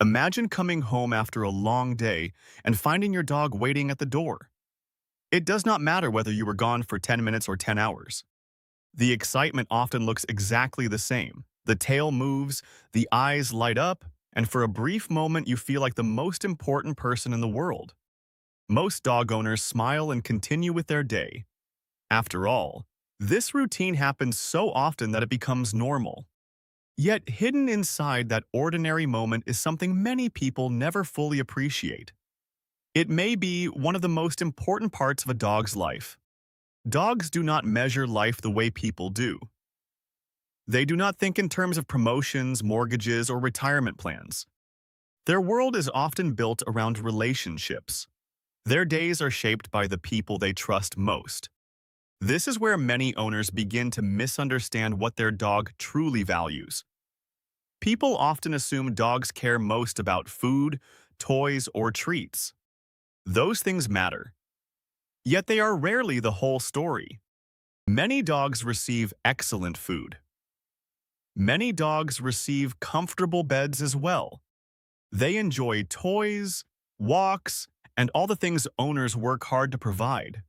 Imagine coming home after a long day and finding your dog waiting at the door. It does not matter whether you were gone for 10 minutes or 10 hours. The excitement often looks exactly the same. The tail moves, the eyes light up, and for a brief moment you feel like the most important person in the world. Most dog owners smile and continue with their day. After all, this routine happens so often that it becomes normal. Yet hidden inside that ordinary moment is something many people never fully appreciate. It may be one of the most important parts of a dog's life. Dogs do not measure life the way people do. They do not think in terms of promotions, mortgages, or retirement plans. Their world is often built around relationships. Their days are shaped by the people they trust most. This is where many owners begin to misunderstand what their dog truly values. People often assume dogs care most about food, toys, or treats. Those things matter. Yet they are rarely the whole story. Many dogs receive excellent food. Many dogs receive comfortable beds as well. They enjoy toys, walks, and all the things owners work hard to provide.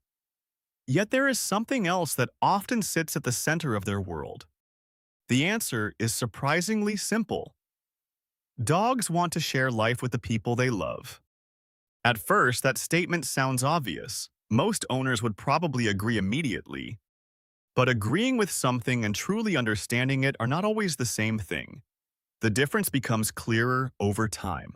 Yet there is something else that often sits at the center of their world. The answer is surprisingly simple. Dogs want to share life with the people they love. At first, that statement sounds obvious. Most owners would probably agree immediately. But agreeing with something and truly understanding it are not always the same thing. The difference becomes clearer over time.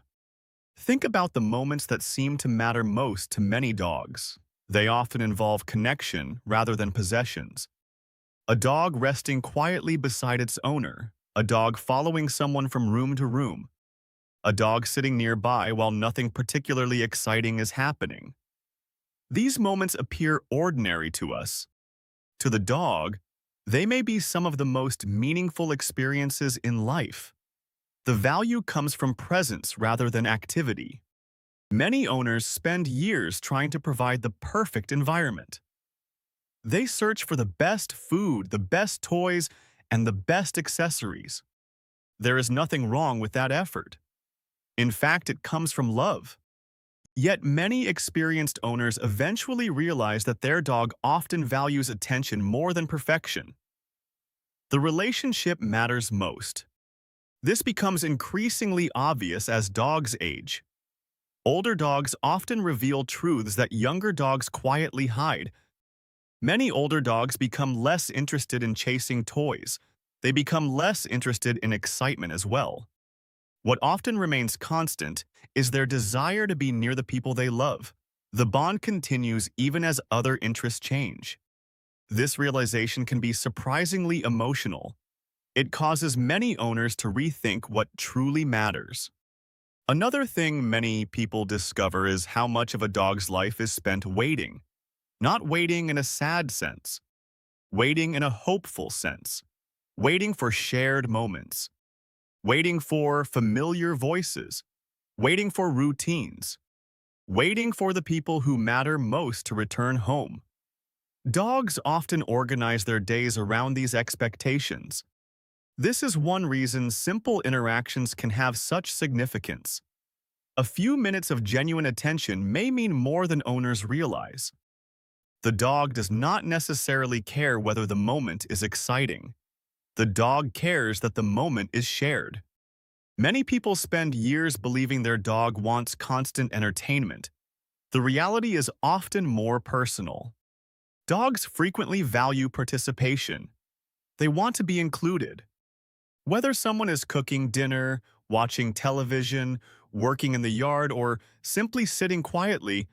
Think about the moments that seem to matter most to many dogs. They often involve connection rather than possessions. A dog resting quietly beside its owner, a dog following someone from room to room, a dog sitting nearby while nothing particularly exciting is happening. These moments appear ordinary to us. To the dog, they may be some of the most meaningful experiences in life. The value comes from presence rather than activity. Many owners spend years trying to provide the perfect environment. They search for the best food, the best toys, and the best accessories. There is nothing wrong with that effort. In fact, it comes from love. Yet many experienced owners eventually realize that their dog often values attention more than perfection. The relationship matters most. This becomes increasingly obvious as dogs age. Older dogs often reveal truths that younger dogs quietly hide. Many older dogs become less interested in chasing toys. They become less interested in excitement as well. What often remains constant is their desire to be near the people they love. The bond continues even as other interests change. This realization can be surprisingly emotional. It causes many owners to rethink what truly matters. Another thing many people discover is how much of a dog's life is spent waiting. Not waiting in a sad sense. Waiting in a hopeful sense. Waiting for shared moments. Waiting for familiar voices. Waiting for routines. Waiting for the people who matter most to return home. Dogs often organize their days around these expectations. This is one reason simple interactions can have such significance. A few minutes of genuine attention may mean more than owners realize. The dog does not necessarily care whether the moment is exciting. The dog cares that the moment is shared. Many people spend years believing their dog wants constant entertainment. The reality is often more personal. Dogs frequently value participation. They want to be included. Whether someone is cooking dinner, watching television, working in the yard, or simply sitting quietly,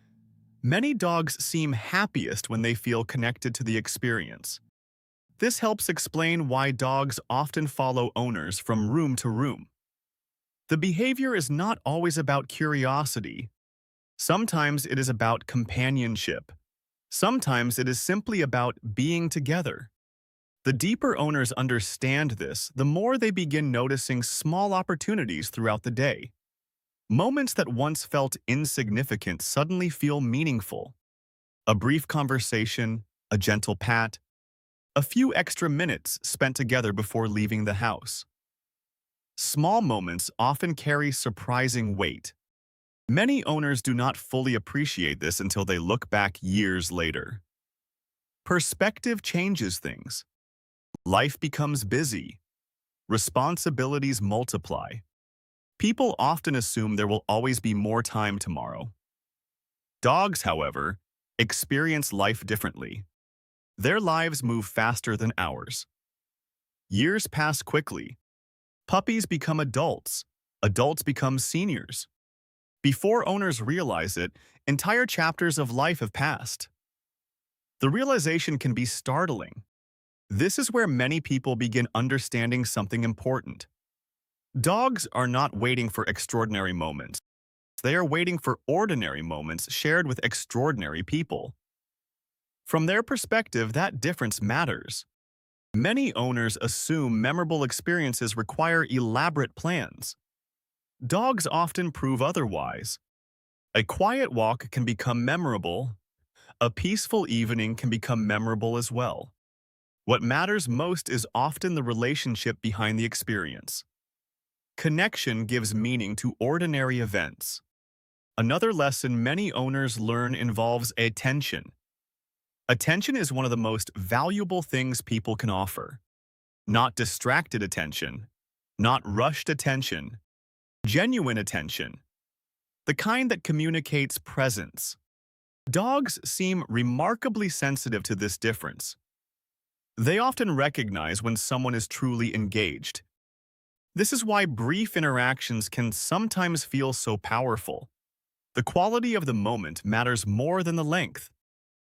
many dogs seem happiest when they feel connected to the experience. This helps explain why dogs often follow owners from room to room. The behavior is not always about curiosity. Sometimes it is about companionship. Sometimes it is simply about being together. The deeper owners understand this, the more they begin noticing small opportunities throughout the day. Moments that once felt insignificant suddenly feel meaningful. A brief conversation, a gentle pat, a few extra minutes spent together before leaving the house. Small moments often carry surprising weight. Many owners do not fully appreciate this until they look back years later. Perspective changes things. Life becomes busy. Responsibilities multiply. People often assume there will always be more time tomorrow. Dogs, however, experience life differently. Their lives move faster than ours. Years pass quickly. Puppies become adults. Adults become seniors. Before owners realize it, entire chapters of life have passed. The realization can be startling. This is where many people begin understanding something important. Dogs are not waiting for extraordinary moments. They are waiting for ordinary moments shared with extraordinary people. From their perspective, that difference matters. Many owners assume memorable experiences require elaborate plans. Dogs often prove otherwise. A quiet walk can become memorable. A peaceful evening can become memorable as well. What matters most is often the relationship behind the experience. Connection gives meaning to ordinary events. Another lesson many owners learn involves attention. Attention is one of the most valuable things people can offer. Not distracted attention, not rushed attention, genuine attention. The kind that communicates presence. Dogs seem remarkably sensitive to this difference. They often recognize when someone is truly engaged. This is why brief interactions can sometimes feel so powerful. The quality of the moment matters more than the length.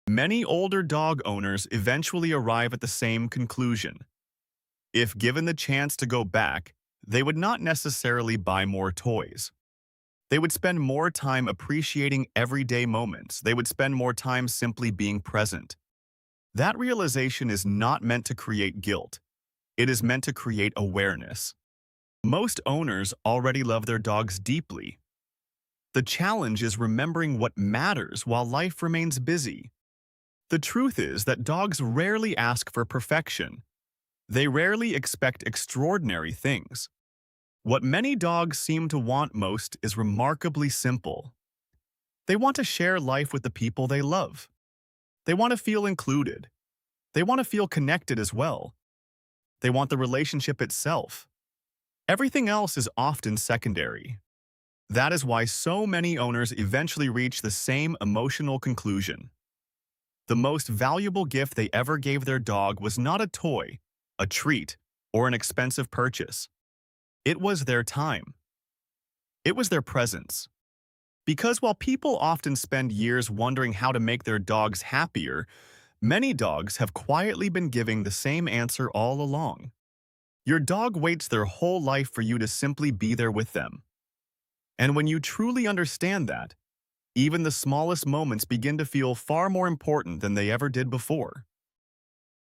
Many older dog owners eventually arrive at the same conclusion. If given the chance to go back, they would not necessarily buy more toys. They would spend more time appreciating everyday moments. They would spend more time simply being present. That realization is not meant to create guilt. It is meant to create awareness. Most owners already love their dogs deeply. The challenge is remembering what matters while life remains busy. The truth is that dogs rarely ask for perfection. They rarely expect extraordinary things. What many dogs seem to want most is remarkably simple. They want to share life with the people they love. They want to feel included. They want to feel connected as well. They want the relationship itself. Everything else is often secondary. That is why so many owners eventually reach the same emotional conclusion. The most valuable gift they ever gave their dog was not a toy, a treat, or an expensive purchase. It was their time. It was their presence. Because while people often spend years wondering how to make their dogs happier, many dogs have quietly been giving the same answer all along. Your dog waits their whole life for you to simply be there with them. And when you truly understand that, even the smallest moments begin to feel far more important than they ever did before.